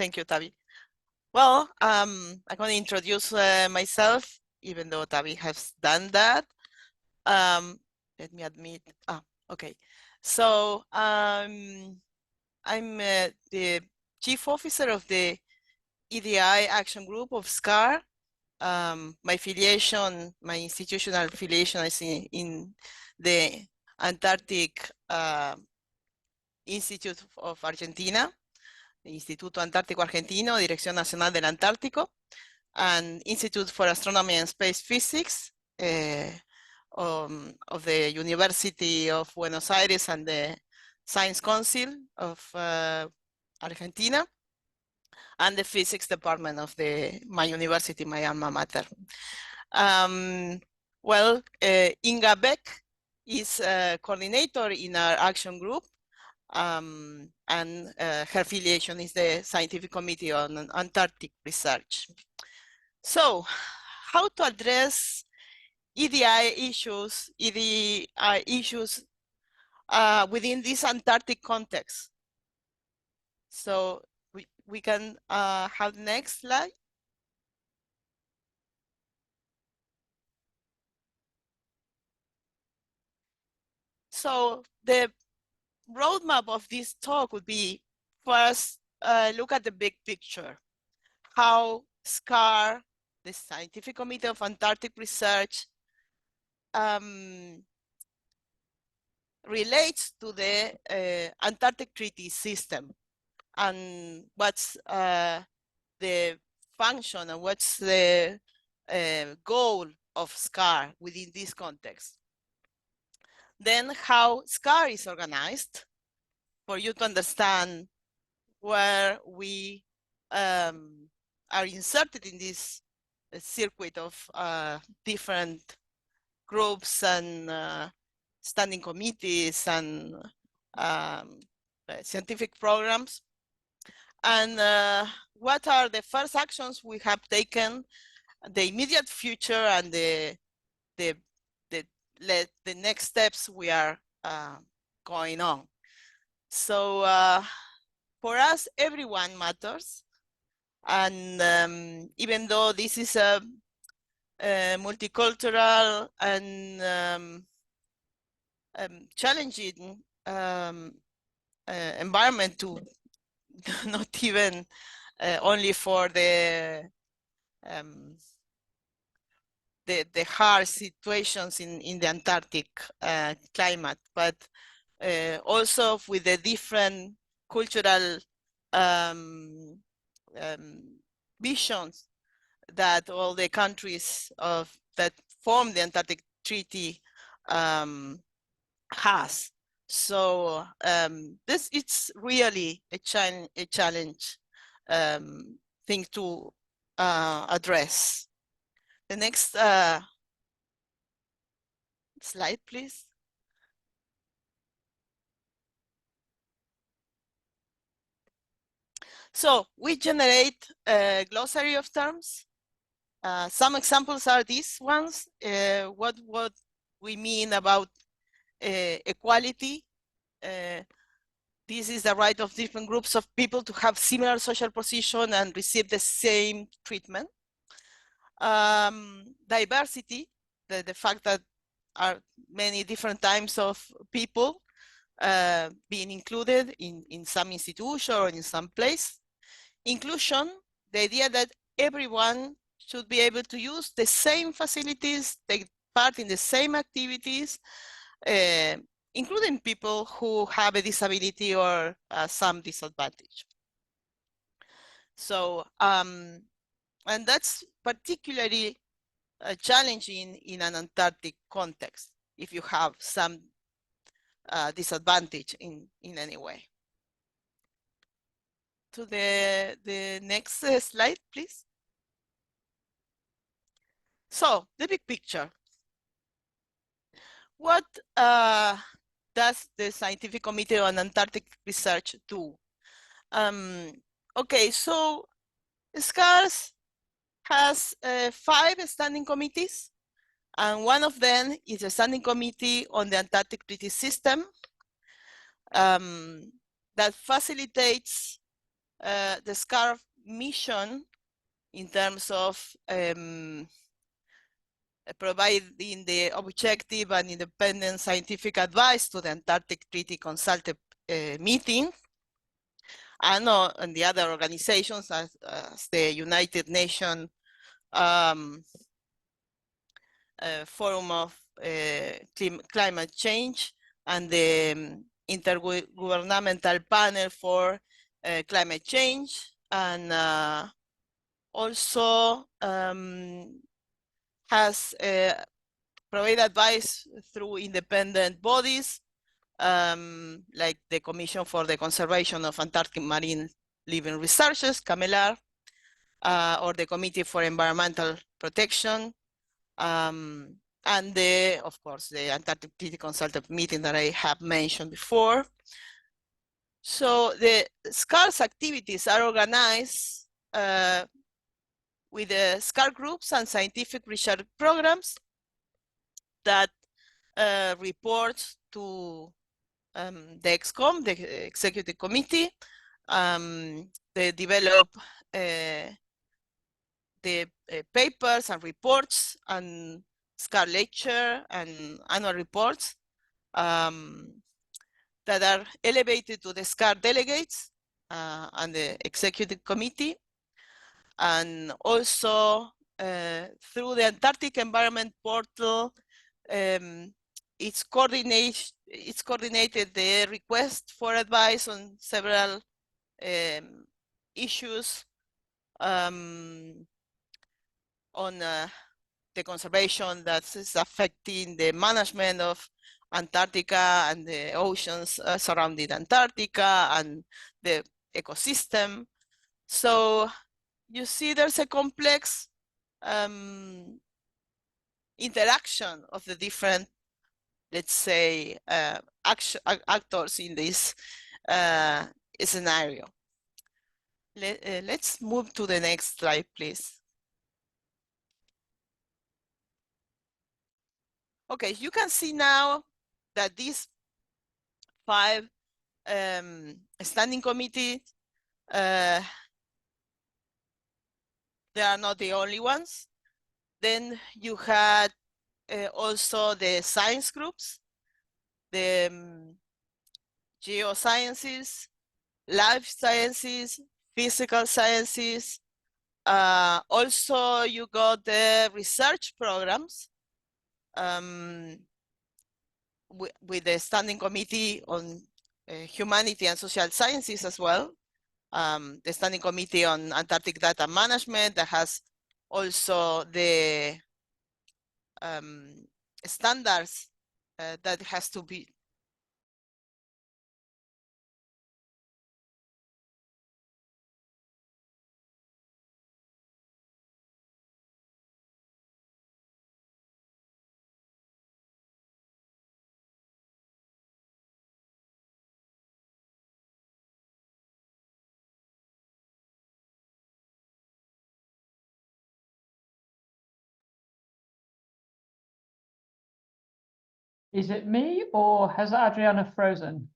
Thank you, Tavi. Well, I'm going to introduce myself, even though Tavi has done that. Let me admit. Okay. So I'm the chief officer of the EDI action group of SCAR. My affiliation, my institutional affiliation is in the Antarctic Institute of Argentina, Instituto Antártico Argentino, Dirección Nacional del Antártico, and Institute for Astronomy and Space Physics of the University of Buenos Aires and the Science Council of Argentina, and the physics department of my university, my alma mater. Well, Inga Beck is a coordinator in our action group, and her affiliation is the Scientific Committee on Antarctic Research. So, how to address EDI issues within this Antarctic context? So we can have the next slide. So the roadmap of this talk would be, first, look at the big picture. How SCAR, the Scientific Committee of Antarctic Research, relates to the Antarctic Treaty System, and what's the function and what's the goal of SCAR within this context. Then how SCAR is organized, for you to understand where we are inserted in this circuit of different groups and standing committees and scientific programs. And what are the first actions we have taken, the immediate future, and the next steps we are going on. So for us, everyone matters. And even though this is a multicultural and challenging environment, to not even only for the hard situations in the Antarctic climate, but also with the different cultural visions that all the countries that form the Antarctic Treaty has. So it's really a challenge thing to address. The next slide, please. So we generate a glossary of terms. Some examples are these ones. What we mean about equality. This is the right of different groups of people to have similar social position and receive the same treatment. Diversity, the fact that are many different types of people being included in some institution or in some place. Inclusion, the idea that everyone should be able to use the same facilities, take part in the same activities, including people who have a disability or some disadvantage. So, and that's particularly challenging in an Antarctic context if you have some disadvantage in any way. To the next slide, please. So the big picture. What does the Scientific Committee on Antarctic Research do? Okay, so SCARS has 5 standing committees, and one of them is a standing committee on the Antarctic Treaty System that facilitates the SCAR mission in terms of providing the objective and independent scientific advice to the Antarctic Treaty Consultative Meeting, and the other organizations as the United Nations Forum of Climate Change and the Intergovernmental Panel for Climate Change, and also has provided advice through independent bodies like the Commission for the Conservation of Antarctic Marine Living Resources, CAMELAR, or the Committee for Environmental Protection, and of course, the Antarctic Treaty Consultative Meeting that I have mentioned before. So the SCAR's activities are organized with the SCAR groups and scientific research programs that report to the EXCOM, the Executive Committee. They develop the papers and reports and SCAR lecture and annual reports that are elevated to the SCAR delegates and the Executive Committee, and also through the Antarctic Environment Portal. It's coordinated the request for advice on several issues on the conservation that is affecting the management of Antarctica and the oceans surrounding Antarctica and the ecosystem. So you see there's a complex interaction of the different, let's say, actors in this scenario. Let's move to the next slide, please. Okay, you can see now that these 5 standing committees, they are not the only ones. Then you had also the science groups, the geosciences, life sciences, physical sciences. Also, you got the research programs with the Standing Committee on Humanity and Social Sciences as well. The Standing Committee on Antarctic Data Management that has also the standards that has to be Is it me or has Adriana frozen?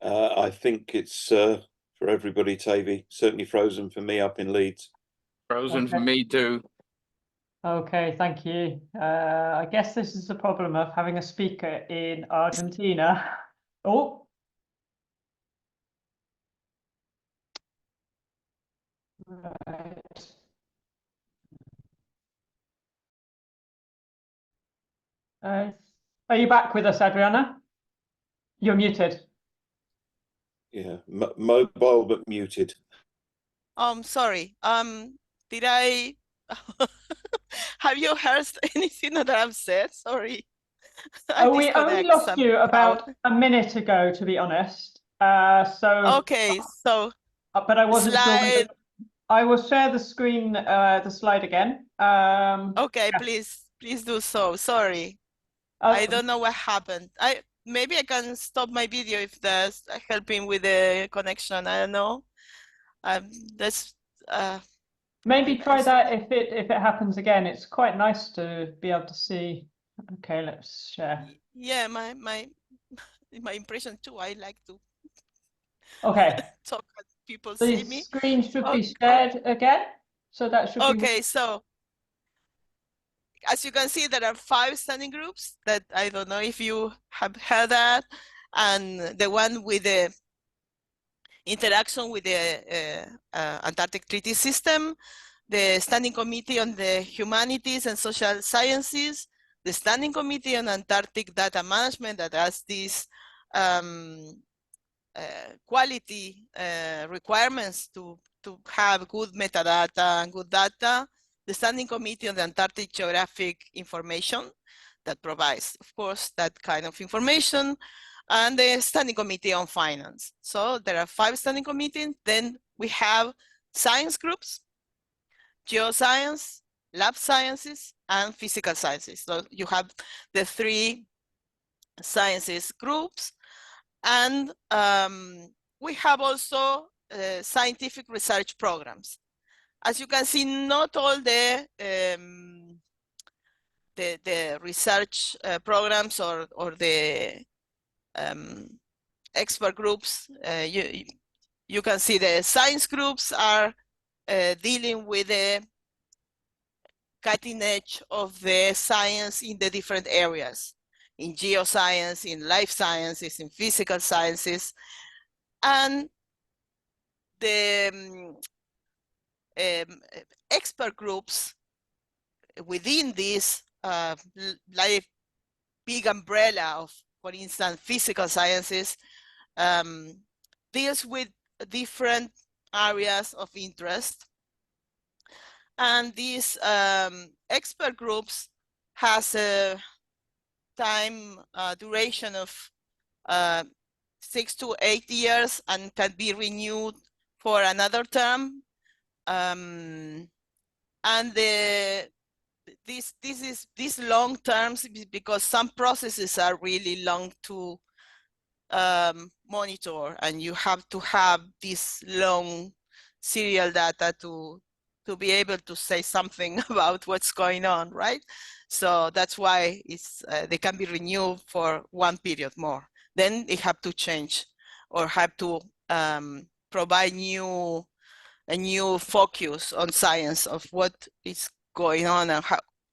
I think it's for everybody, Tavy. Certainly frozen for me up in Leeds. Frozen for me too. Okay, thank you. I guess this is the problem of having a speaker in Argentina. Oh. Right. Are you back with us, Adriana? You're muted. Yeah, mobile but muted. sorry. Did I have you heard anything that I've said? Sorry. We only lost you about a minute ago, to be honest. Okay, so but I wasn't sure. I will share the screen, the slide again. Okay, yeah. please do so. Sorry. I don't know what happened. Maybe I can stop my video if that's helping with the connection. I don't know. That's maybe try that if it happens again. It's quite nice to be able to see. Okay, let's share. Yeah, my impression too. I like to okay talk at people The see me. screen should be Okay, shared again. So that should be. okay, so as you can see, there are 5 standing groups that I don't know if you have heard that, and the one with the interaction with the Antarctic Treaty System, the Standing Committee on the Humanities and Social Sciences, the Standing Committee on Antarctic Data Management that has these quality requirements to have good metadata and good data, the Standing Committee on the Antarctic Geographic Information that provides, of course, that kind of information, and the Standing Committee on Finance. So there are 5 standing committees. Then we have science groups, geoscience, lab sciences, and physical sciences. So you have the 3 sciences groups. And we have also scientific research programs. As you can see, not all the research programs or the expert groups, you can see the science groups are dealing with the cutting edge of the science in the different areas, in geoscience, in life sciences, in physical sciences. And the expert groups within this like big umbrella of, for instance, physical sciences, deals with different areas of interest. And these expert groups has a time duration of 6 to 8 years and can be renewed for another term. And these long terms, because some processes are really long to monitor, and you have to have this long serial data to be able to say something about what's going on, right? So that's why it's they can be renewed for 1 period more. Then they have to change or have to provide a new focus on science of what is going on and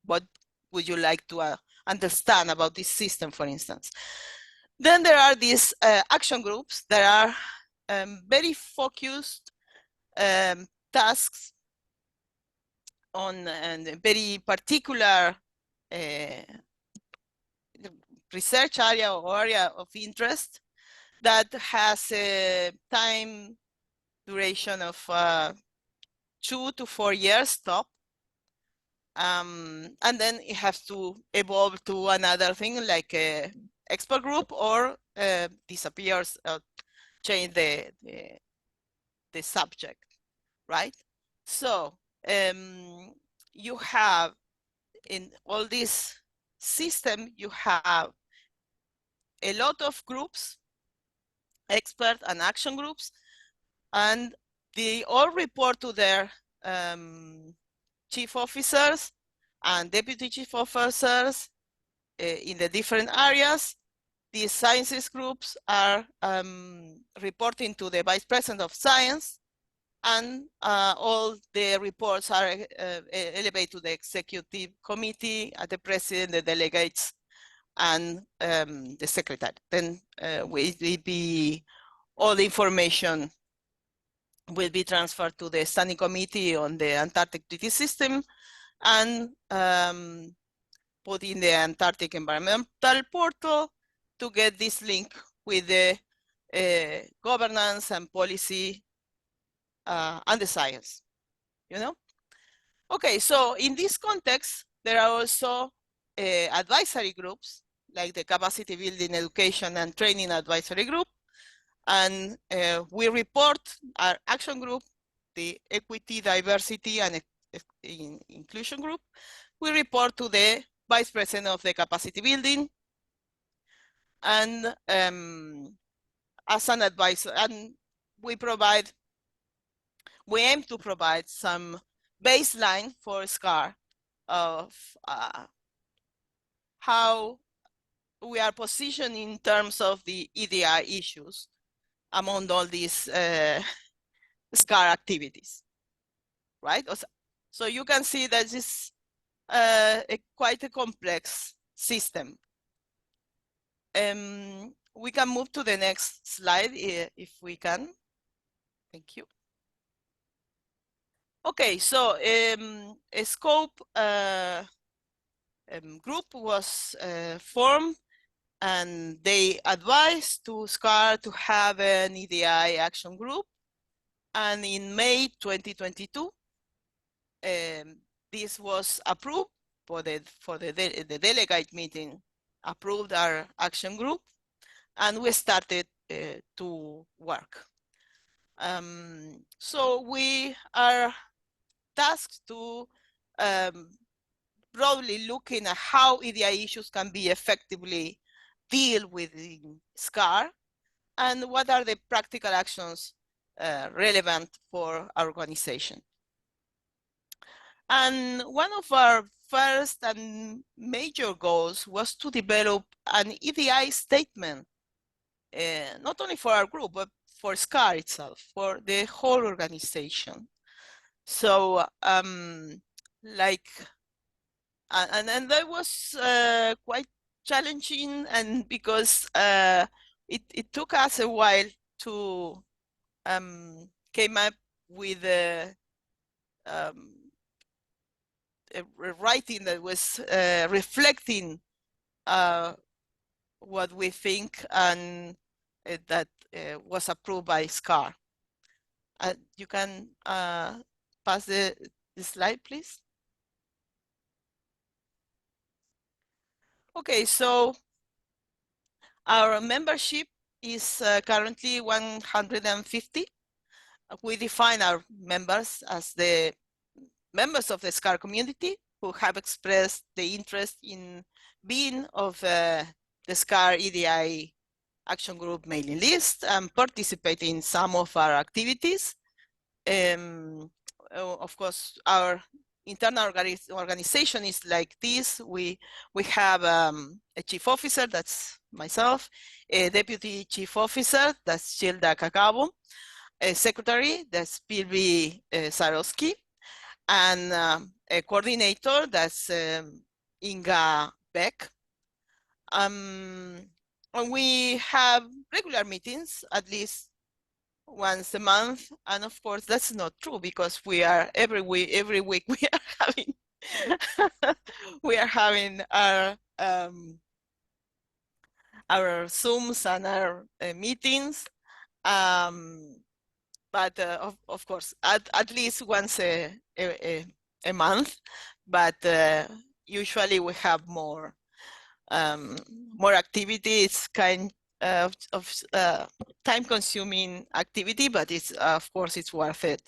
what would you like to understand about this system, for instance. Then there are these action groups that are very focused tasks on a very particular research area or area of interest that has a time duration of 2 to 4 years top. And then it has to evolve to another thing like a expert group or disappears, change the subject, right? So you have in all this system, you have a lot of groups, expert and action groups, and they all report to their chief officers and deputy chief officers in the different areas. These sciences groups are reporting to the vice president of science, and all the reports are elevated to the executive committee, at the president, the delegates, and the secretary. Then will be all the information will be transferred to the standing committee on the Antarctic Treaty System and put in the Antarctic Environmental Portal to get this link with the governance and policy and the science, you know? Okay, so in this context, there are also advisory groups, like the Capacity Building Education and Training Advisory Group. And we report our action group, the Equity, Diversity, and Inclusion Group. We report to the Vice President of the Capacity Building. And as an advisor, and we aim to provide some baseline for SCAR of how we are positioned in terms of the EDI issues among all these SCAR activities, right? So you can see that this quite a complex system. We can move to the next slide if we can. Thank you. Okay, so a scope group was formed, and they advised to SCAR to have an EDI action group. And in May 2022, this was approved for the delegate meeting, approved our action group, and we started to work. So we are tasked to broadly looking at how EDI issues can be effectively deal with SCAR, and what are the practical actions relevant for our organization. And one of our first and major goals was to develop an EDI statement, not only for our group, but for SCAR itself, for the whole organization. So and that was quite challenging, and because it took us a while to came up with a writing that was reflecting what we think, and that was approved by SCAR. You can pass the slide, please. Okay, so our membership is currently 150. We define our members as the members of the SCAR community who have expressed the interest in being of the SCAR EDI action group mailing list and participate in some of our activities. Of course, our internal organization is like this. We have a chief officer, that's myself, a deputy chief officer, that's Gilda Cacabo, a secretary, that's Pilvi Sarowski, and a coordinator, that's Inga Beck. And we have regular meetings, at least once a month, and of course that's not true, because we are every week we are having we are having our Zooms and our meetings, but of course at least once a month, but usually we have more activities, kind of time-consuming activity, but it's of course it's worth it.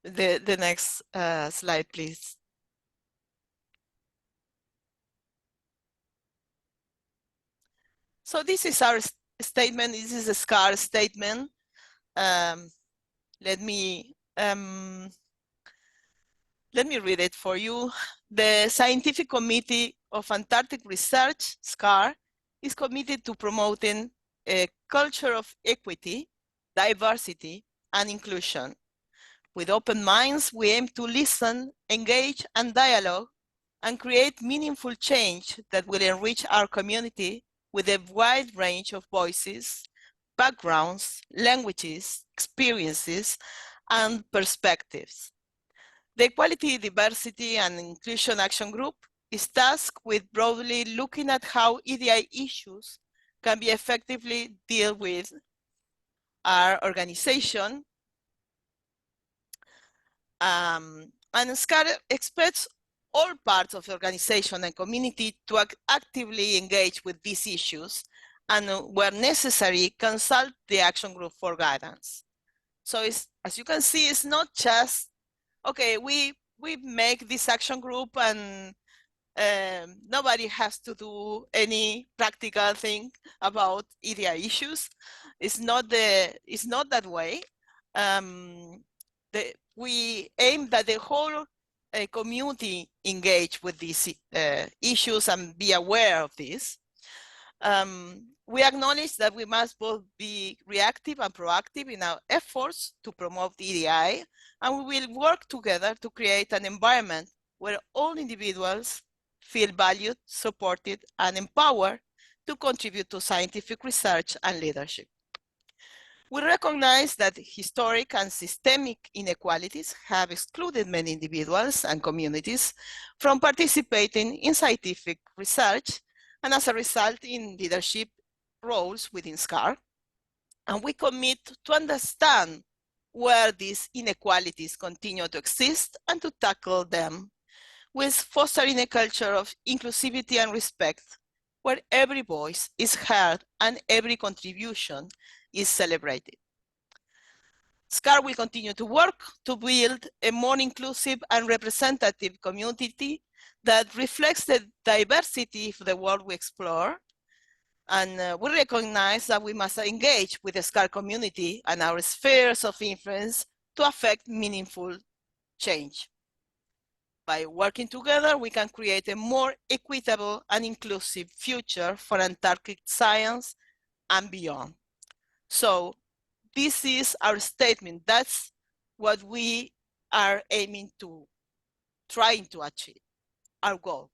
The next slide, please. So this is our statement. This is a SCAR statement. Let me read it for you. The Scientific Committee of Antarctic Research, SCAR, is committed to promoting a culture of equity, diversity, and inclusion. With open minds, we aim to listen, engage, and dialogue, and create meaningful change that will enrich our community with a wide range of voices, backgrounds, languages, experiences, and perspectives. The Equality, Diversity, and Inclusion Action Group is tasked with broadly looking at how EDI issues can be effectively dealt with our organization. And SCAR expects all parts of the organization and community to actively engage with these issues, and where necessary, consult the action group for guidance. So as you can see, it's not just, okay, we make this action group and nobody has to do any practical thing about EDI issues. It's not that way. We aim that the whole community engage with these issues and be aware of this. We acknowledge that we must both be reactive and proactive in our efforts to promote EDI, and we will work together to create an environment where all individuals feel valued, supported, and empowered to contribute to scientific research and leadership. We recognize that historic and systemic inequalities have excluded many individuals and communities from participating in scientific research, and as a result in leadership roles within SCAR. And we commit to understand where these inequalities continue to exist and to tackle them with fostering a culture of inclusivity and respect, where every voice is heard and every contribution is celebrated. SCAR will continue to work to build a more inclusive and representative community that reflects the diversity of the world we explore. And we recognize that we must engage with the SCAR community and our spheres of influence to affect meaningful change. By working together, we can create a more equitable and inclusive future for Antarctic science and beyond. So this is our statement. That's what we are aiming to, trying to achieve, our goal.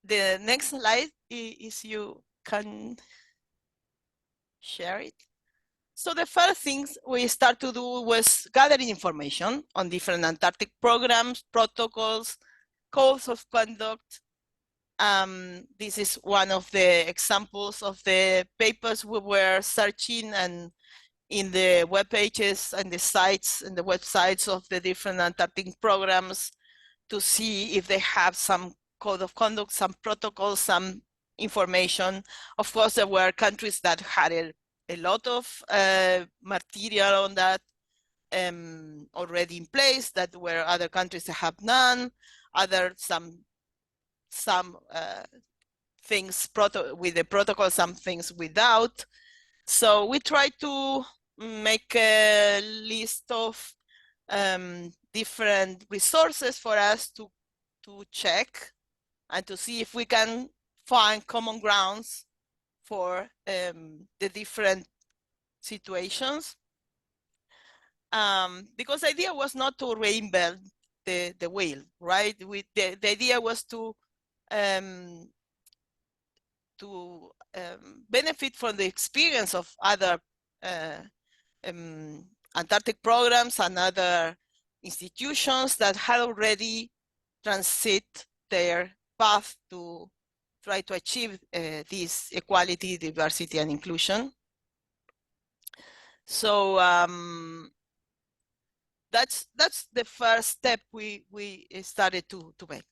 The next slide is you can share it. So the first things we start to do was gathering information on different Antarctic programs, protocols, codes of conduct. This is one of the examples of the papers we were searching and in the web pages and the sites and the websites of the different Antarctic programs to see if they have some code of conduct, some protocols, some information. Of course, there were countries that had a lot of material on that already in place, that were other countries that have none, some things with the protocol, some things without. So we try to make a list of different resources for us to check and to see if we can find common grounds for the different situations. Because the idea was not to reinvent the wheel, right? The idea was to benefit from the experience of other Antarctic programs and other institutions that had already transit their path to try to achieve this equality, diversity, and inclusion. So that's the first step we started to make,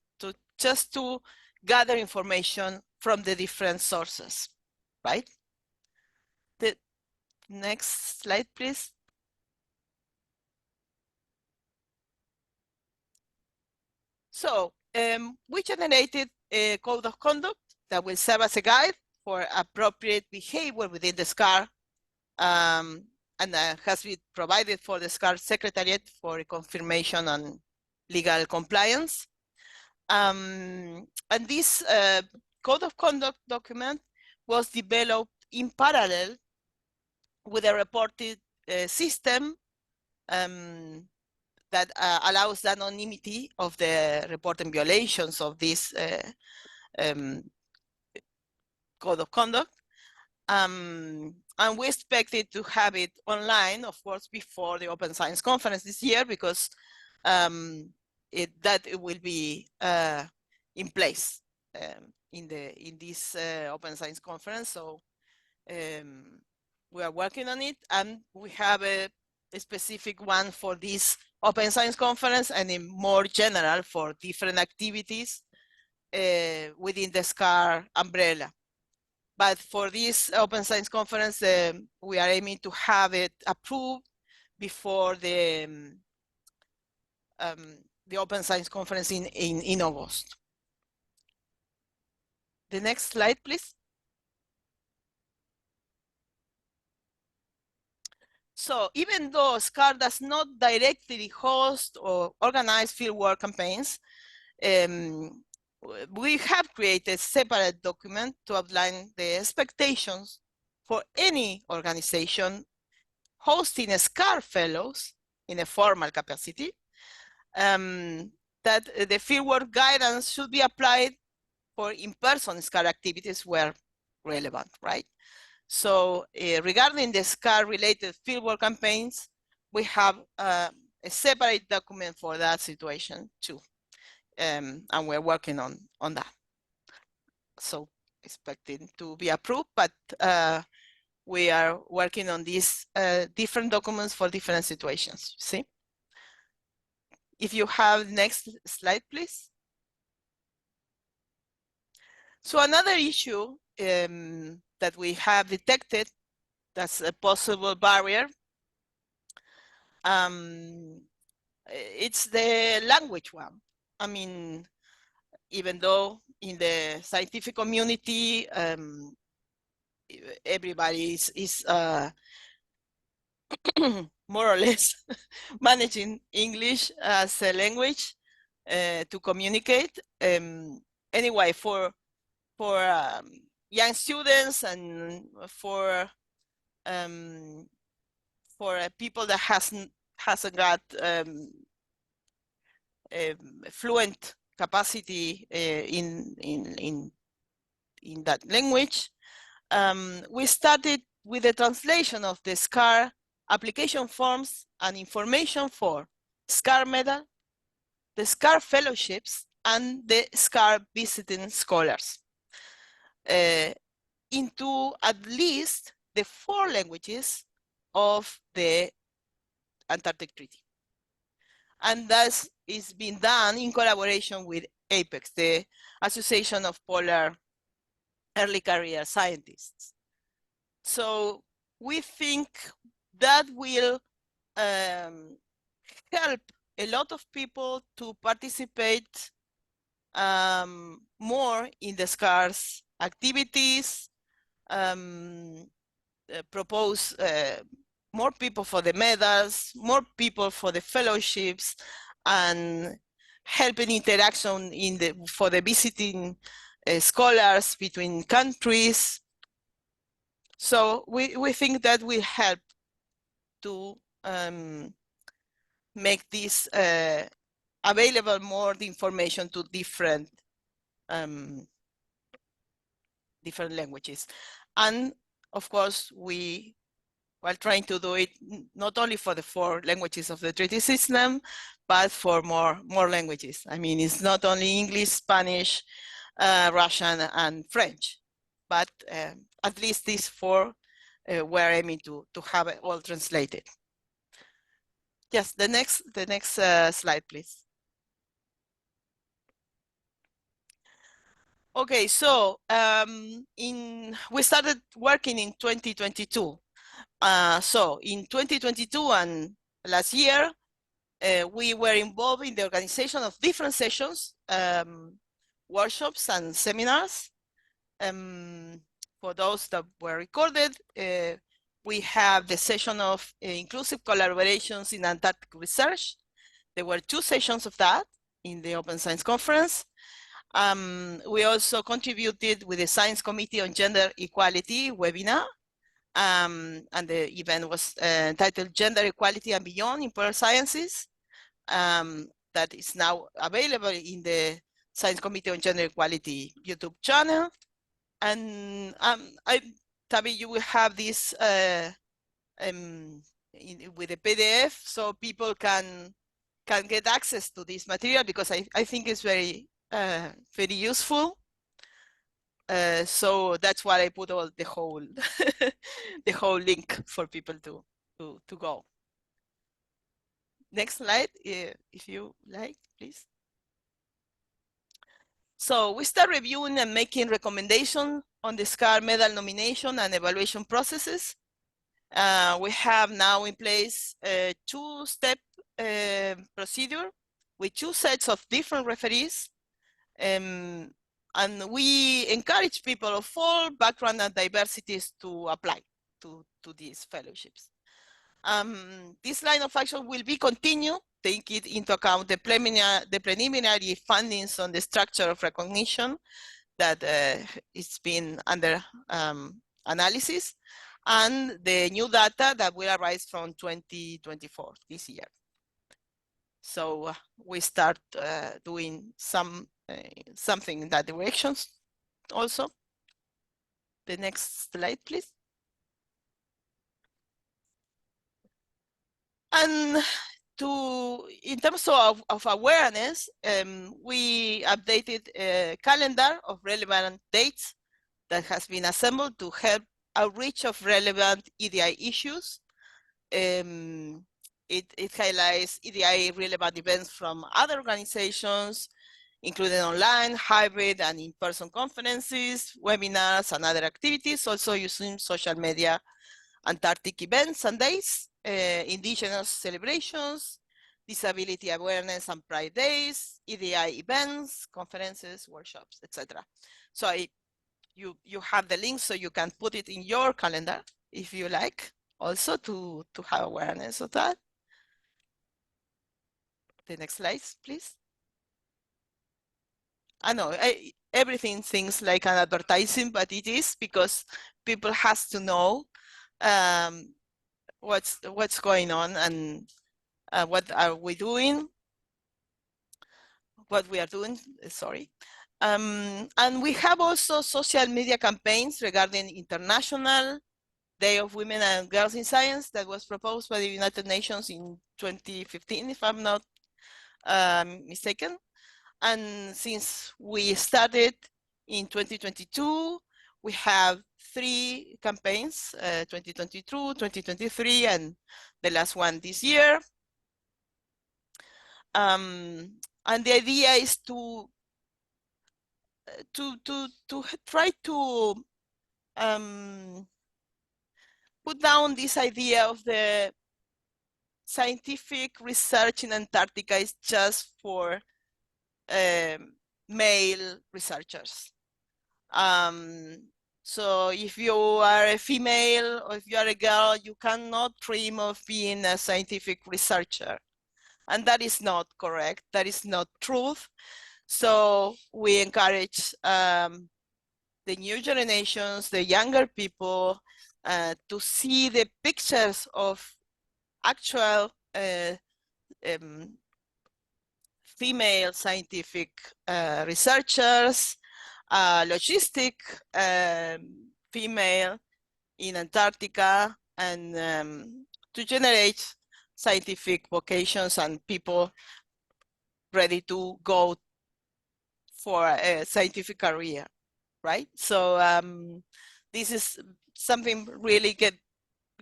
just to gather information from the different sources, right? The next slide, please. So we generated a code of conduct that will serve as a guide for appropriate behavior within the SCAR, and has been provided for the SCAR Secretariat for confirmation and legal compliance. And this code of conduct document was developed in parallel with a reported system that allows the anonymity of the reporting violations of this code of conduct. And we expected to have it online, of course, before the Open Science Conference this year, because it will be in place in this Open Science Conference. So we are working on it, and we have a specific one for this Open Science Conference and in more general for different activities within the SCAR umbrella. But for this Open Science Conference, we are aiming to have it approved before the Open Science Conference in August. The next slide, please. So even though SCAR does not directly host or organize fieldwork campaigns, we have created a separate document to outline the expectations for any organization hosting SCAR fellows in a formal capacity, that the fieldwork guidance should be applied for in-person SCAR activities where relevant, right? So regarding the SCAR-related fieldwork campaigns, we have a separate document for that situation too. And we're working on that. So expecting to be approved, but we are working on these different documents for different situations, see? If you have next slide, please. So another issue that we have detected that's a possible barrier, it's the language one. I mean, even though in the scientific community, everybody is more or less managing English as a language to communicate. Anyway, for young students and for people that hasn't got fluent capacity in that language, we started with the translation of the SCAR application forms and information for SCAR medal, the SCAR fellowships, and the SCAR visiting scholars into at least the 4 languages of the Antarctic Treaty. And that is being done in collaboration with APEX, the Association of Polar Early Career Scientists. So we think that will help a lot of people to participate more in the SCAR's activities, propose more people for the medals, more people for the fellowships, and helping interaction for the visiting scholars between countries. So we think that will help to make this available more the information to different languages. And of course, we are trying to do it not only for the 4 languages of the treaty system, but for more languages. I mean, it's not only English, Spanish, Russian, and French, but at least these 4 we're aiming to have it all translated. Yes, the next slide, please. Okay, so we started working in 2022. So in 2022 and last year, we were involved in the organization of different sessions, workshops and seminars. For those that were recorded, we have the session of inclusive collaborations in Antarctic research. There were 2 sessions of that in the Open Science Conference. We also contributed with the Science Committee on Gender Equality webinar. And the event was titled Gender Equality and Beyond in Polar Sciences. That is now available in the Science Committee on Gender Equality YouTube channel. And Tavi, you will have this with a PDF, so people can get access to this material, because I think it's very useful. So that's why I put the whole the whole link for people to go. Next slide, if you like, please. So we start reviewing and making recommendations on the SCAR medal nomination and evaluation processes. We have now in place a 2-step procedure with 2 sets of different referees. And we encourage people of all background and diversities to apply to these fellowships. This line of action will be continued, take it into account the preliminary findings on the structure of recognition that it's been under analysis, and the new data that will arise from 2024, this year. So we start doing something in that direction also. The next slide, please. And in terms of awareness, we updated a calendar of relevant dates that has been assembled to help outreach of relevant EDI issues. It highlights EDI relevant events from other organizations, including online, hybrid, and in-person conferences, webinars, and other activities, also using social media, Antarctic events and days, indigenous celebrations, disability awareness and pride days, EDI events, conferences, workshops, etc. So you have the link, so you can put it in your calendar if you like, also to have awareness of that. The next slides, please. I know everything seems like an advertising, but it is because people has to know what's going on and what are we doing, what we are doing, sorry. And we have also social media campaigns regarding International Day of Women and Girls in Science that was proposed by the United Nations in 2015, if I'm not mistaken. And since we started in 2022, we have 3 campaigns, 2022, 2023, and the last one this year. And the idea is to try to put down this idea of the scientific research in Antarctica is just for male researchers. So if you are a female or if you are a girl, you cannot dream of being a scientific researcher. And that is not correct. That is not truth. So we encourage the new generations, the younger people, to see the pictures of actual female scientific researchers, logistic female in Antarctica, and to generate scientific vocations and people ready to go for a scientific career, right? So this is something really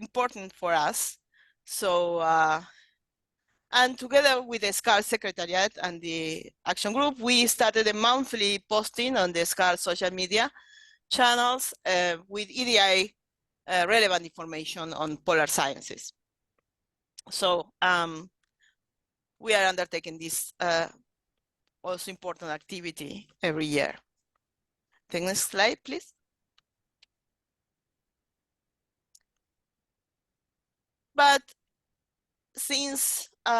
important for us. So, and together with the SCAR Secretariat and the Action Group, we started a monthly posting on the SCAR social media channels with EDI relevant information on polar sciences. So we are undertaking this also important activity every year. The next slide, please. But since we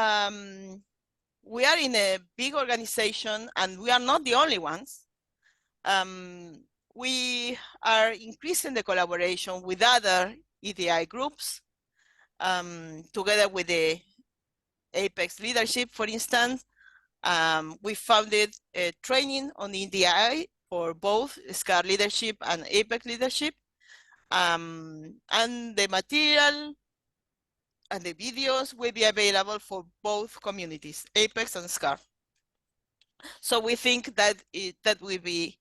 are in a big organization and we are not the only ones, we are increasing the collaboration with other EDI groups, together with the Apex leadership, for instance. We founded a training on EDI for both SCAR leadership and Apex leadership. And the material and the videos will be available for both communities, Apex and SCAR. So we think that that will be,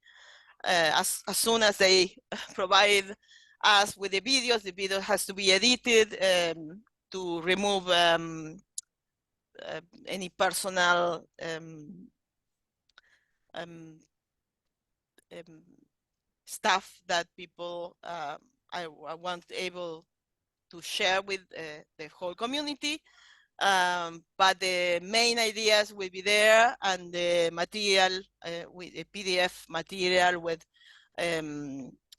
as soon as they provide us with the video has to be edited to remove any personal stuff that people I want able to share with the whole community. But the main ideas will be there, and the material with a PDF material with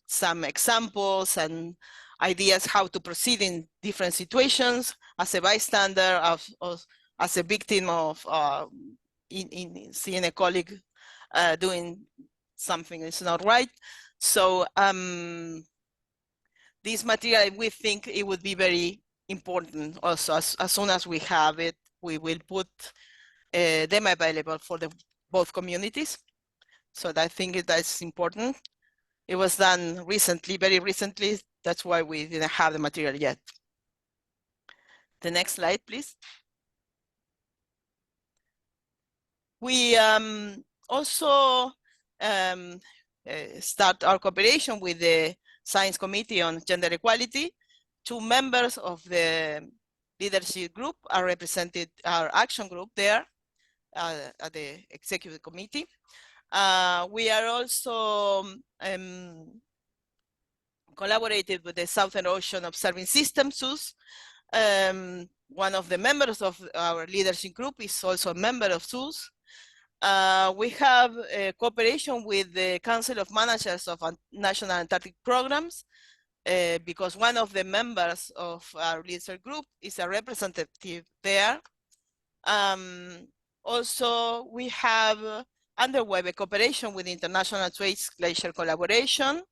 some examples and ideas how to proceed in different situations as a bystander, as a victim of in seeing a colleague doing something that's not right. So this material, we think it would be very important also. As soon as we have it, we will put them available for both communities. So I think that's important. It was done recently, very recently. That's why we didn't have the material yet. The next slide, please. We also start our cooperation with the Science Committee on Gender Equality. 2 members of the leadership group are represented, our action group there at the executive committee. We are also collaborated with the Southern Ocean Observing System, SUS. One of the members of our leadership group is also a member of SUS. We have a cooperation with the Council of Managers of National Antarctic Programs because one of the members of our leadership group is a representative there. Also, we have underway a cooperation with International Int'l.Glaciological collaboration.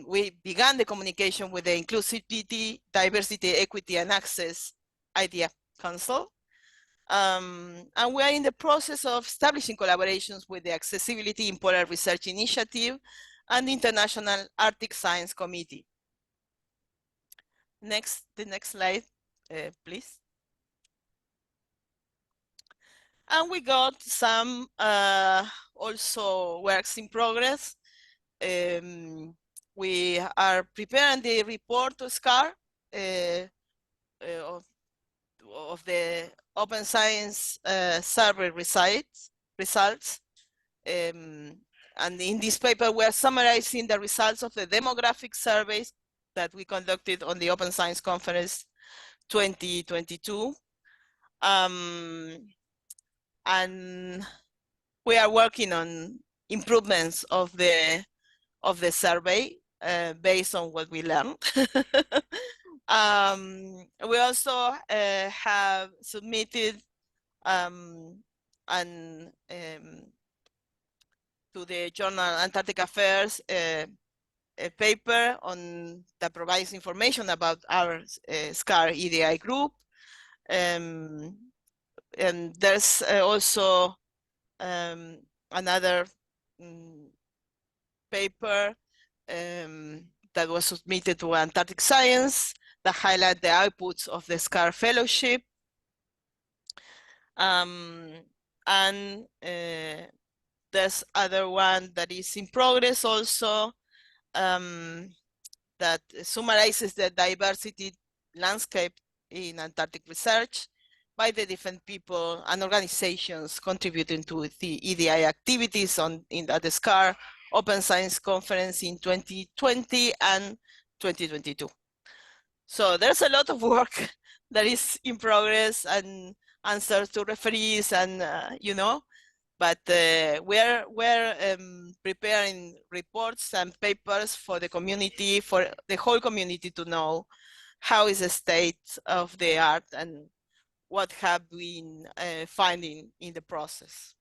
We began the communication with the Inclusivity, Diversity, Equity, and Access Idea Council. And we are in the process of establishing collaborations with the Accessibility in Polar Research Initiative and the International Arctic Science Committee. The next slide, please. And we got some also works in progress. We are preparing the report to SCAR of the Open Science survey results. And in this paper, we are summarizing the results of the demographic surveys that we conducted on the Open Science Conference 2022. And we are working on improvements of the survey based on what we learned. We also have submitted to the journal Antarctic Affairs a paper that provides information about our SCAR EDI group. And there's also another paper that was submitted to Antarctic Science that highlight the outputs of the SCAR Fellowship. And there's other one that is in progress also that summarizes the diversity landscape in Antarctic research by the different people and organizations contributing to the EDI activities at the SCAR Open Science Conference in 2020 and 2022. So there's a lot of work that is in progress and answers to referees and, you know, but we're preparing reports and papers for the community, for the whole community to know how is the state of the art and what have we been finding in the process.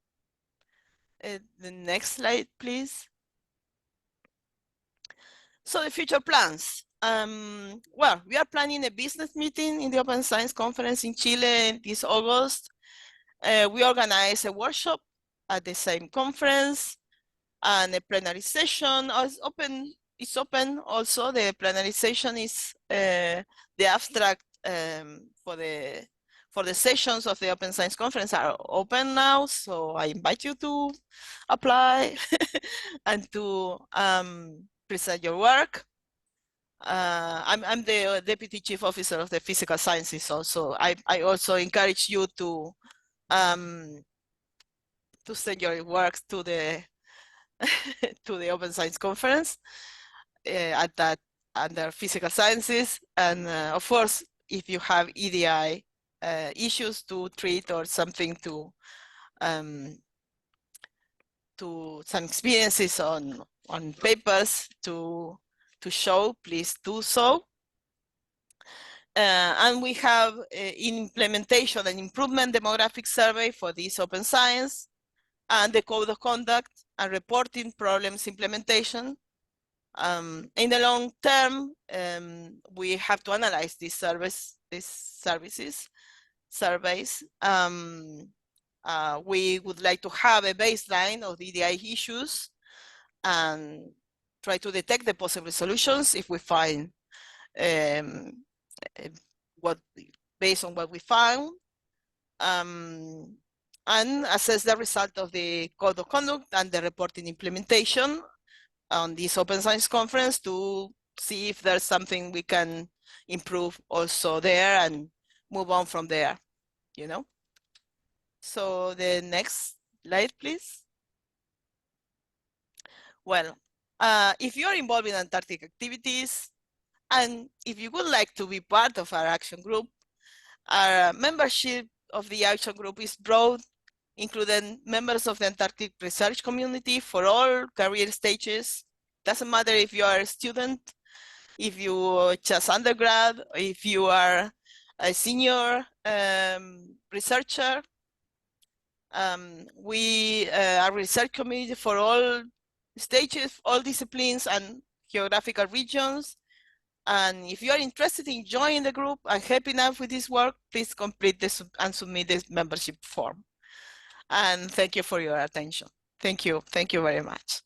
The next slide, please. So the future plans. Well, we are planning a business meeting in the Open Science Conference in Chile this August. We organize a workshop at the same conference, and a plenary session is open. It's open also. The plenary session is the abstract for the sessions of the Open Science Conference are open now. So I invite you to apply and to present your work. I'm the Deputy Chief Officer of the Physical Sciences also. I also encourage you to send your work to the to the Open Science Conference under Physical Sciences. And of course, if you have EDI issues to treat or something to some experiences on papers to to show, please do so. And we have in implementation and improvement demographic survey for this open science, and the code of conduct and reporting problems implementation. In the long term, we have to analyze these surveys. We would like to have a baseline of the EDI issues and try to detect the possible solutions if we find based on what we found, and assess the result of the code of conduct and the reporting implementation on this open science conference to see if there's something we can improve also there and move on from there, you know. So the next slide, please. Well, if you're involved in Antarctic activities, and if you would like to be part of our action group, our membership of the action group is broad, including members of the Antarctic research community for all career stages. Doesn't matter if you are a student, if you just undergrad, if you are a senior researcher. We are a research community for all stages, all disciplines and geographical regions. And if you are interested in joining the group and helping out with this work, please complete this and submit this membership form. And thank you for your attention. Thank you very much.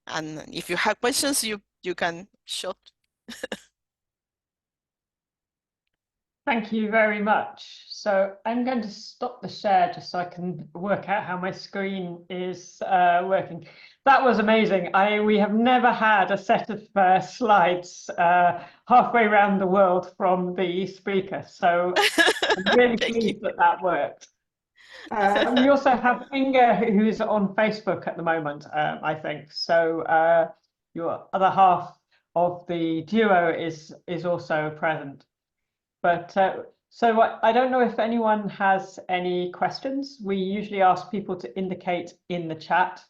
And if you have questions, you can shoot. Thank you very much. So I'm going to stop the share just so I can work out how my screen is working. That was amazing. We have never had a set of slides halfway around the world from the speaker. So I'm really pleased that that worked. We also have Inga, who's on Facebook at the moment, I think. So your other half of the duo is also present. But so I don't know if anyone has any questions. We usually ask people to indicate in the chat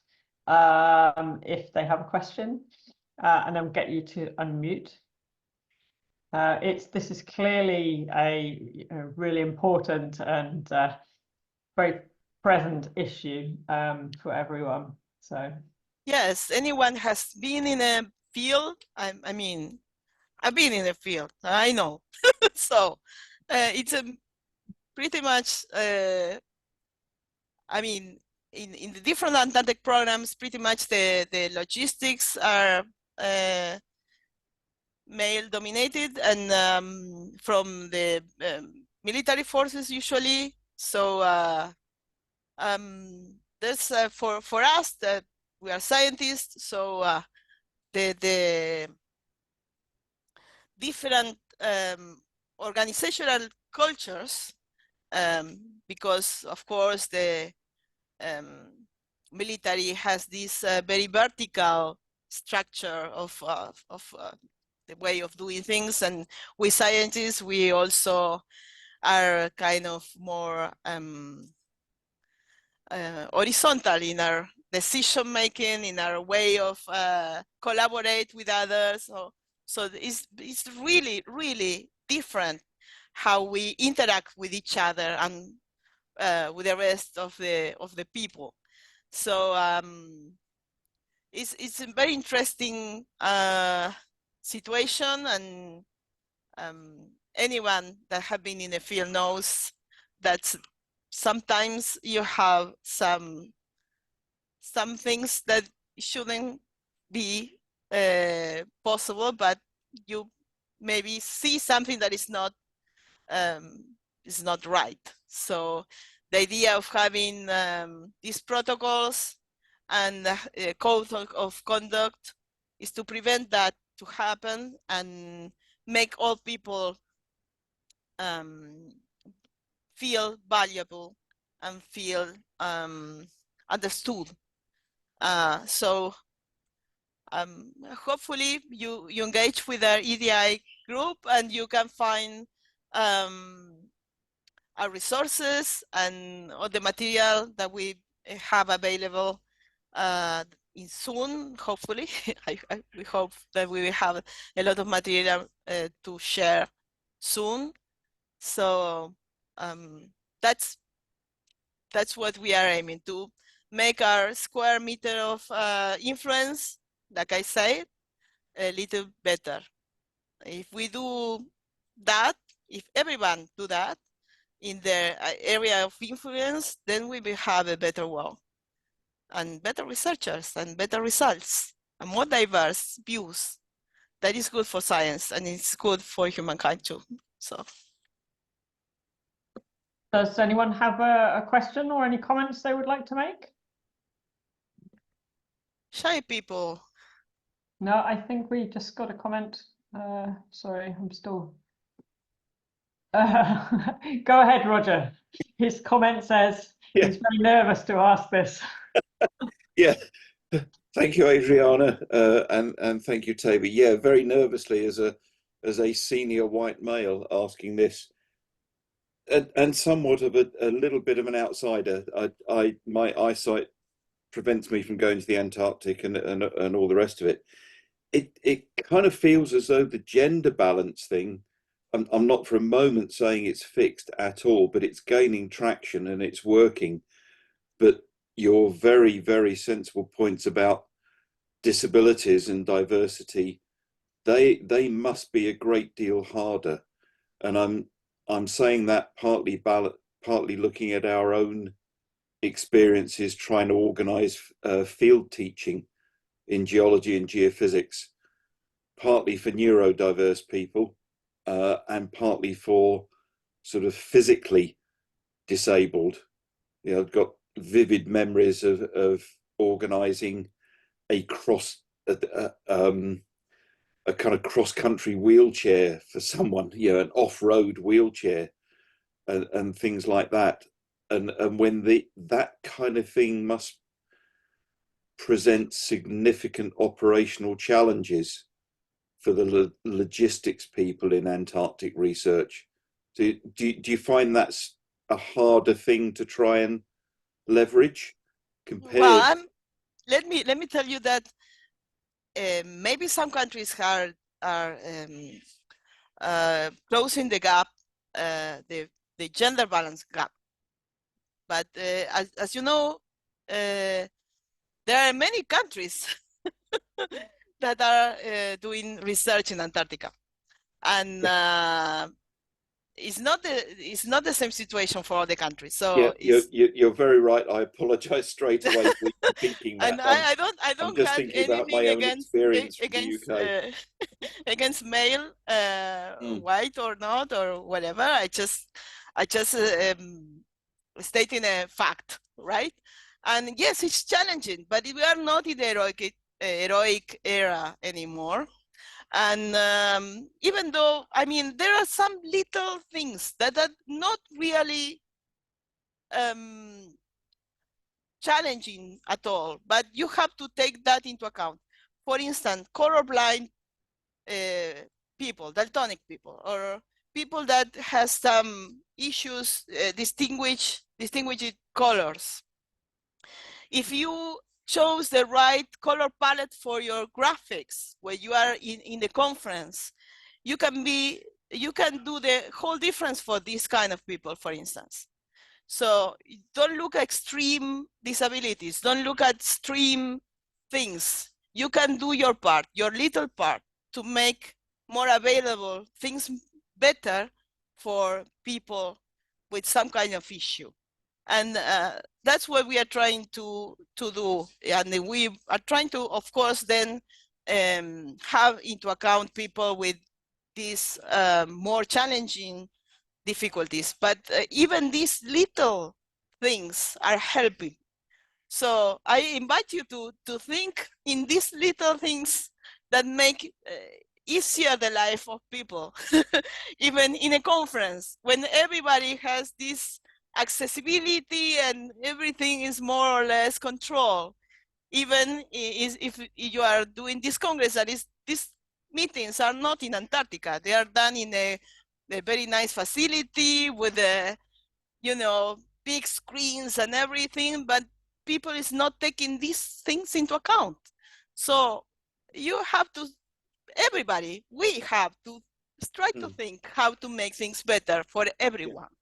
if they have a question, and then get you to unmute. This is clearly a really important and very present issue for everyone. So yes, anyone has been in a field. I mean, I've been in the field, I know. So it's a pretty much, I mean, in the different Antarctic programs, pretty much the logistics are male dominated and from the military forces usually. So there's for us that we are scientists, so the different organizational cultures, because of course the military has this very vertical structure of the way of doing things, and we scientists, we also are kind of more horizontal in our decision making, in our way of collaborate with others. So it's really, really different how we interact with each other and with the rest of the people. So it's a very interesting situation, and anyone that have been in the field knows that sometimes you have some things that shouldn't be possible, but you maybe see something that is not right. So the idea of having these protocols and code of conduct is to prevent that to happen and make all people feel valuable and feel understood. So hopefully you engage with our EDI group and you can find our resources and all the material that we have available in soon, hopefully. We hope that we will have a lot of material to share soon. So that's what we are aiming to make our square meter of influence, like I said, a little better. If we do that, if everyone do that in their area of influence, then we will have a better world and better researchers and better results and more diverse views. That is good for science and it's good for humankind too. So. Does anyone have a question or any comments they would like to make? Shy people. No, I think we just got a comment. Sorry, I'm still. Go ahead, Roger. His comment says he's very nervous to ask this. Yeah, thank you, Adriana, and thank you, Toby. Yeah, very nervously as a senior white male asking this, and somewhat of a little bit of an outsider. My eyesight prevents me from going to the Antarctic and all the rest of it. It kind of feels as though the gender balance thing, I'm not for a moment saying it's fixed at all, but it's gaining traction and it's working. But your very, very sensible points about disabilities and diversity, they must be a great deal harder. And I'm saying that partly looking at our own experiences trying to organize field teaching in geology and geophysics, partly for neurodiverse people and partly for sort of physically disabled. You know, I've got vivid memories of organizing a kind of cross-country wheelchair for someone, you know, an off-road wheelchair and things like that. And when that kind of thing must present significant operational challenges for the logistics people in Antarctic research. Do you find that's a harder thing to try and leverage compared? Well, let me tell you that maybe some countries are closing the gap, the gender balance gap. But as you know, there are many countries that are doing research in Antarctica, and it's not the same situation for all the countries. So yeah, you're very right. I apologize straight away for thinking that. And I don't just have thinking about anything my own experience from the UK. Against male, white or not or whatever. I just stating a fact, right? And yes, it's challenging, but we are not in the heroic era anymore. And even though, I mean, there are some little things that are not really challenging at all, but you have to take that into account. For instance, colorblind people, daltonic people, or people that has some issues distinguishing colors. If you chose the right color palette for your graphics when you are in the conference, you can do the whole difference for this kind of people, for instance. So don't look at extreme disabilities, don't look at extreme things. You can do your part, your little part, to make more available things better for people with some kind of issue. And that's what we are trying to do. And we are trying to, of course, then have into account people with these more challenging difficulties. But even these little things are helping. So I invite you to think in these little things that make easier the life of people, even in a conference, when everybody has this accessibility and everything is more or less controlled. Even if you are doing this congress, that is, these meetings are not in Antarctica. They are done in a very nice facility with big screens and everything, but people is not taking these things into account. So you have to, everybody, we have to try to think how to make things better for everyone.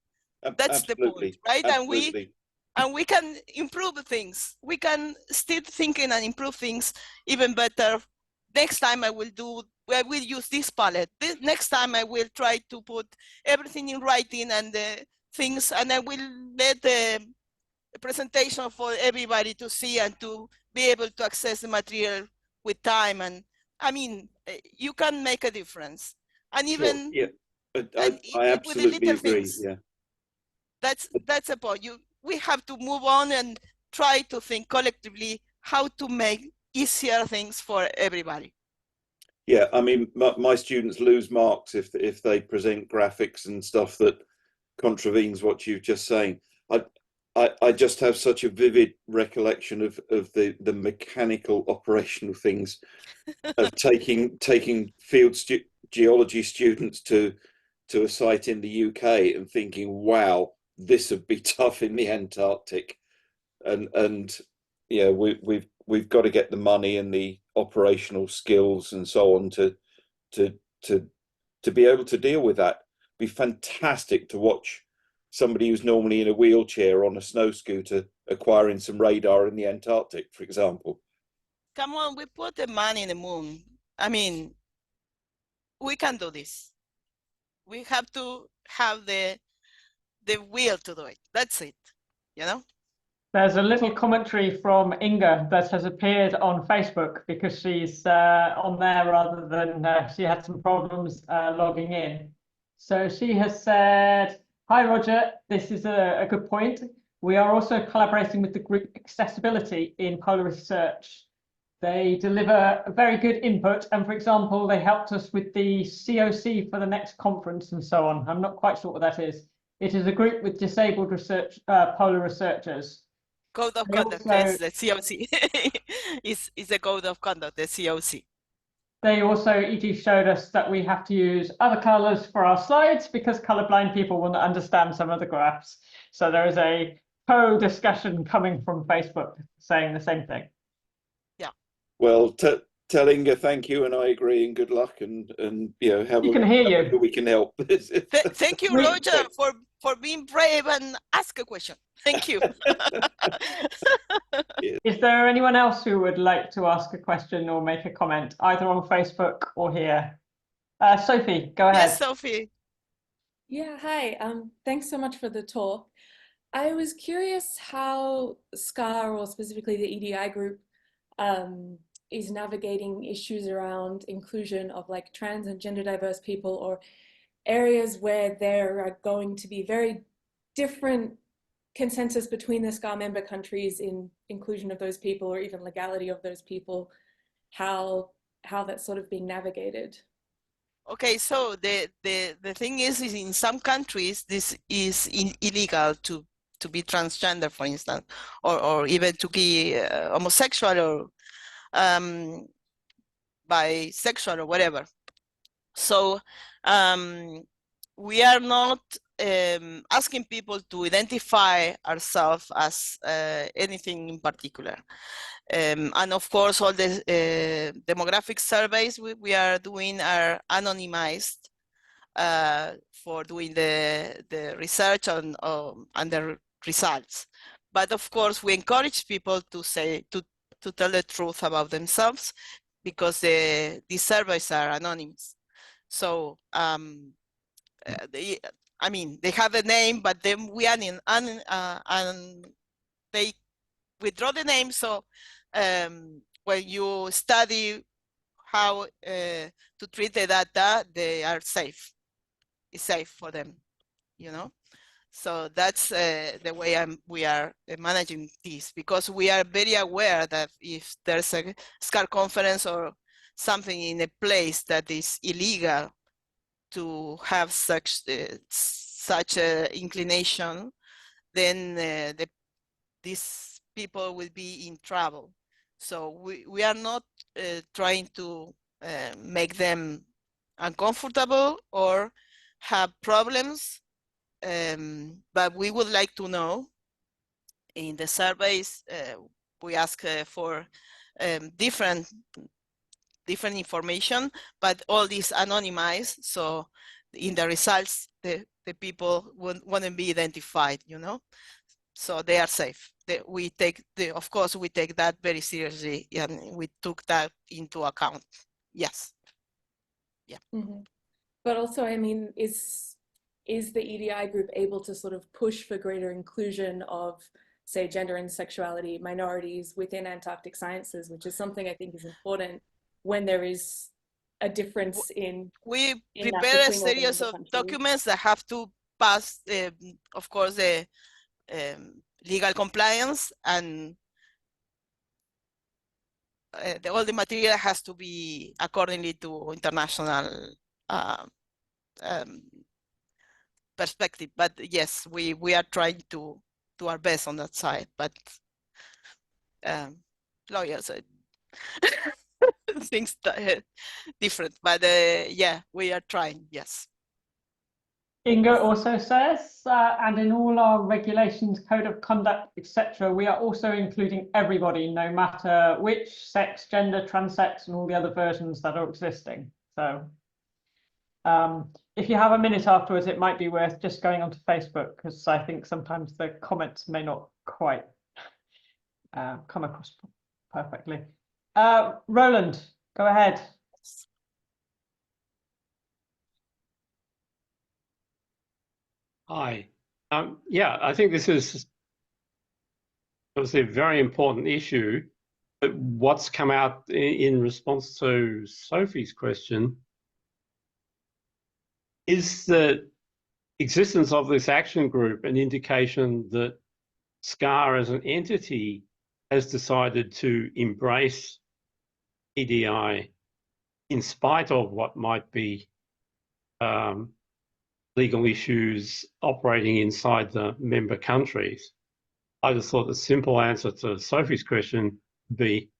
That's the point, right? Absolutely. And we can improve things. We can still thinking and improve things even better. Next time I will use this palette. Next time I will try to put everything in writing and the things, and I will let the presentation for everybody to see and to be able to access the material with time. And I mean, you can make a difference. And even sure. Yeah, I absolutely agree. Things, yeah, that's a point. We have to move on and try to think collectively how to make easier things for everybody. Yeah, I mean, my students lose marks if they present graphics and stuff that contravenes what you've just saying. I just have such a vivid recollection of the mechanical operational things of taking field geology students to a site in the UK and thinking, wow, this would be tough in the Antarctic, and yeah, we've got to get the money and the operational skills and so on to be able to deal with that. It'd be fantastic to watch somebody who's normally in a wheelchair on a snow scooter acquiring some radar in the Antarctic, for example. Come on, we put the money in the moon. I mean, we can do this. We have to have the will to do it. That's it, you know? There's a little commentary from Inga that has appeared on Facebook because she's on there rather than she had some problems logging in. So she has said, "Hi Roger, this is a good point. We are also collaborating with the group Accessibility in Polar Research. They deliver very good input, and for example, they helped us with the COC for the next conference and so on. I'm not quite sure what that is. It is a group with disabled polar researchers. Code of conduct, yes, the COC. is a code of conduct, the COC. They also, e.g., showed us that we have to use other colors for our slides because colorblind people will not understand some of the graphs. So there is a co-discussion coming from Facebook saying the same thing." Yeah. Well, tell Inga thank you, and I agree, and good luck, and you know, We can hear you. We can help. Thank you, Roger, for being brave and ask a question. Thank you. Is there anyone else who would like to ask a question or make a comment, either on Facebook or here? Sophie, go ahead. Yes, Sophie. Yeah, hi. Thanks so much for the talk. I was curious how SCAR, or specifically the EDI group, is navigating issues around inclusion of like trans and gender diverse people, or areas where there are going to be very different consensus between the SCAR member countries in inclusion of those people, or even legality of those people, how that's sort of being navigated. Okay, so the thing is in some countries this is illegal to be transgender, for instance, or even to be homosexual or bisexual or whatever. So we are not asking people to identify ourselves as anything in particular. And of course, all the demographic surveys we are doing are anonymized for doing the research and the results. But of course, we encourage people to tell the truth about themselves, because these surveys are anonymous. So they have a name, but then we and they withdraw the name. So when you study how to treat the data, they are safe. It's safe for them, you know. So that's the way we are managing this, because we are very aware that if there's a SCAR conference or something in a place that is illegal to have such a inclination, then these people will be in trouble. So we are not trying to make them uncomfortable or have problems, but we would like to know in the surveys, we ask for different information, but all this anonymized. So in the results, the people wouldn't be identified, you know, so they are safe. We take of course, we take that very seriously, and we took that into account. Yes. Yeah. Mm-hmm. But also, I mean, is the EDI group able to sort of push for greater inclusion of, say, gender and sexuality minorities within Antarctic sciences, which is something I think is important when there is a difference in that prepare a between all the series member of countries. documents that have to pass, of course, the legal compliance, and all the material has to be accordingly to international perspective. But yes, we are trying to do our best on that side, but lawyers things different, but yeah, we are trying. Yes. Inga also says, and in all our regulations, code of conduct, etc., we are also including everybody, no matter which sex, gender, transsex, and all the other versions that are existing. So if you have a minute afterwards, it might be worth just going onto Facebook, because I think sometimes the comments may not quite come across perfectly. Roland, go ahead. Hi. Yeah, I think this is obviously a very important issue. But what's come out in response to Sophie's question is the existence of this action group an indication that SCAR as an entity has decided to embrace EDI in spite of what might be legal issues operating inside the member countries? I just thought the simple answer to Sophie's question would be,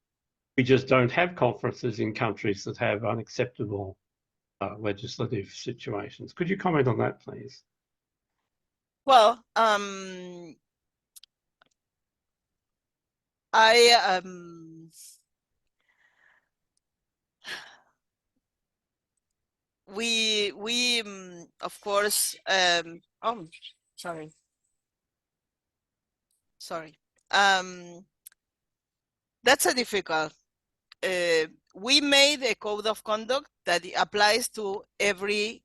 we just don't have conferences in countries that have unacceptable legislative situations. Could you comment on that, please? Well, we of course, oh, sorry, that's a difficult. We made a code of conduct that applies to every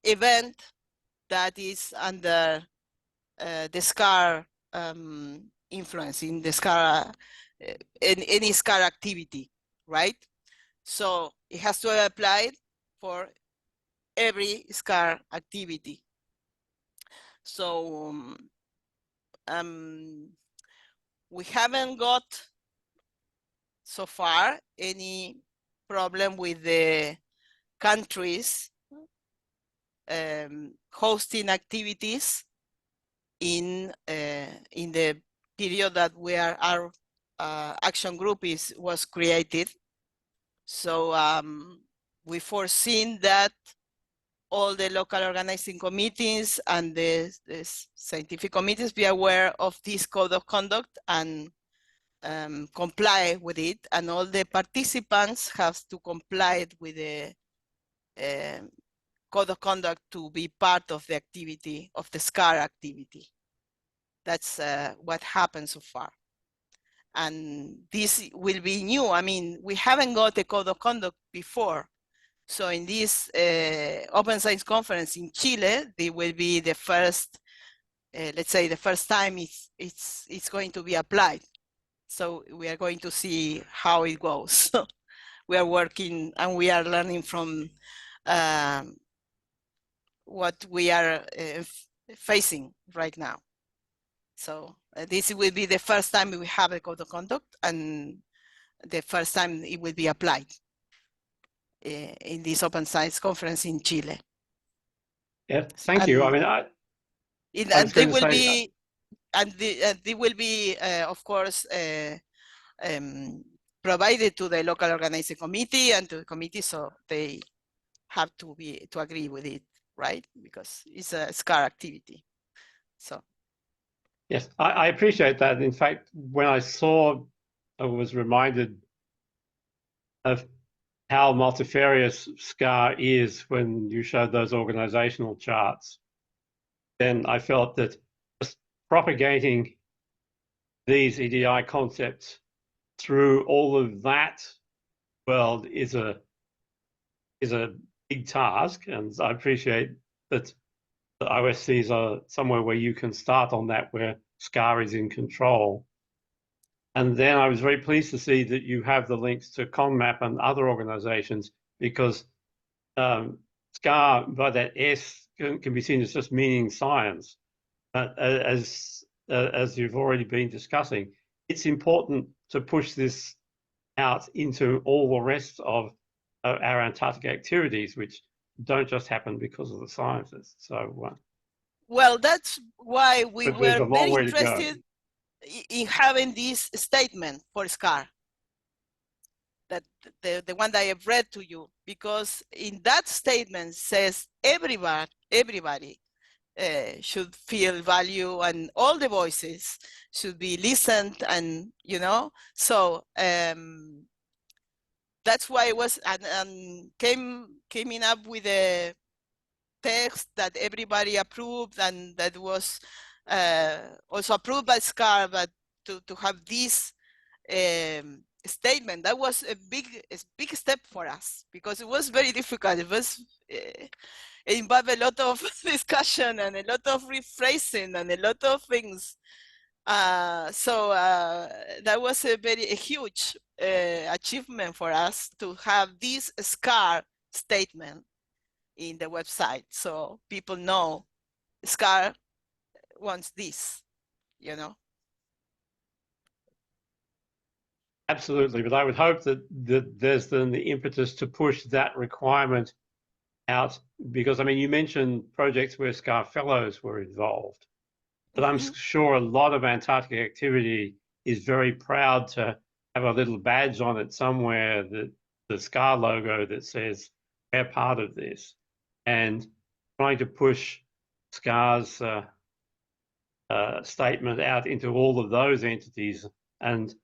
event that is under the SCAR influence, in the SCAR, in any SCAR activity, right? So it has to apply for every SCAR activity. So we haven't got so far any problem with the countries hosting activities in the period that our action group was created. So we foreseen that all the local organizing committees and the scientific committees be aware of this code of conduct and comply with it, and all the participants have to comply with the code of conduct to be part of the activity, of the SCAR activity. That's what happened so far. And this will be new. I mean, we haven't got a code of conduct before. So in this Open Science Conference in Chile, they will be the first, let's say the first time it's going to be applied. So we are going to see how it goes. We are working and we are learning from what we are facing right now. So this will be the first time we have a code of conduct, and the first time it will be applied in this Open Science Conference in Chile. Yeah, thank you. I mean, they will be, of course, provided to the local organizing committee and to the committee, so they have to agree with it, right? Because it's a SCAR activity. So Yes, I appreciate that. In fact, when I was reminded of how multifarious SCAR is when you showed those organizational charts, then I felt that just propagating these EDI concepts through all of that world is a big task, and I appreciate that the OSCs are somewhere where you can start on that, where SCAR is in control. And then I was very pleased to see that you have the links to CONMAP and other organizations, because SCAR, by that S, can be seen as just meaning science. As you've already been discussing, it's important to push this out into all the rest of our Antarctic activities, which don't just happen because of the scientists. So, well, that's why we there's were a long very way to go. interested in having this statement for SCAR, that the one that I have read to you, because in that statement says everybody should feel value, and all the voices should be listened, and so that's why it was, and came up with a text that everybody approved, and that was also approved by SCAR, but to have this statement, that was a big step for us, because it was very difficult. It was it involved a lot of discussion and a lot of rephrasing and a lot of things. So that was a huge achievement for us to have this SCAR statement in the website, so people know SCAR wants this, Absolutely, but I would hope that there's then the impetus to push that requirement out, because I mean, you mentioned projects where SCAR fellows were involved, but I'm sure a lot of Antarctic activity is very proud to have a little badge on it somewhere, that the SCAR logo that says we're part of this, and trying to push SCAR's statement out into all of those entities, and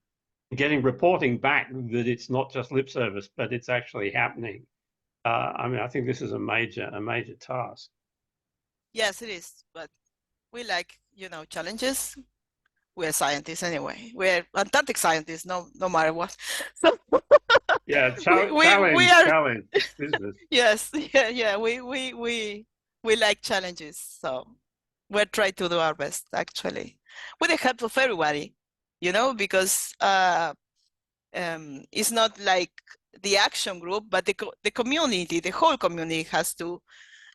getting reporting back that it's not just lip service, but it's actually happening. I mean, I think this is a major task. Yes, it is, but we like, challenges. We're scientists anyway. We're Antarctic scientists, no matter what. So Yeah, we are, challenge business. yes, yeah. We like challenges, so we're trying to do our best, actually, with the help of everybody, because it's not like the action group, but the community, the whole community has to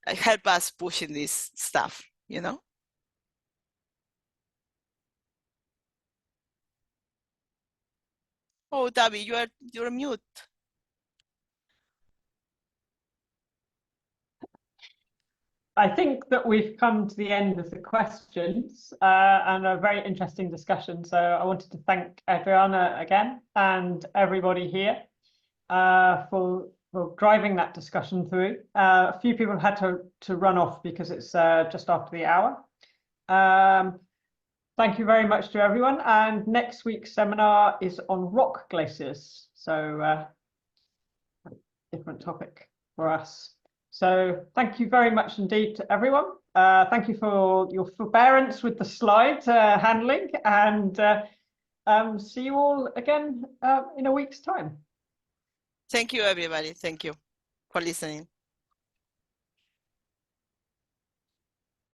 help us pushing this stuff, Oh, Davi, you're mute. I think that we've come to the end of the questions and a very interesting discussion. So I wanted to thank Adriana again and everybody here for driving that discussion through. A few people had to run off because it's just after the hour. Thank you very much to everyone. And next week's seminar is on rock glaciers. So different topic for us. So thank you very much indeed to everyone. Thank you for your forbearance with the slide handling, and see you all again in a week's time. Thank you, everybody. Thank you for listening.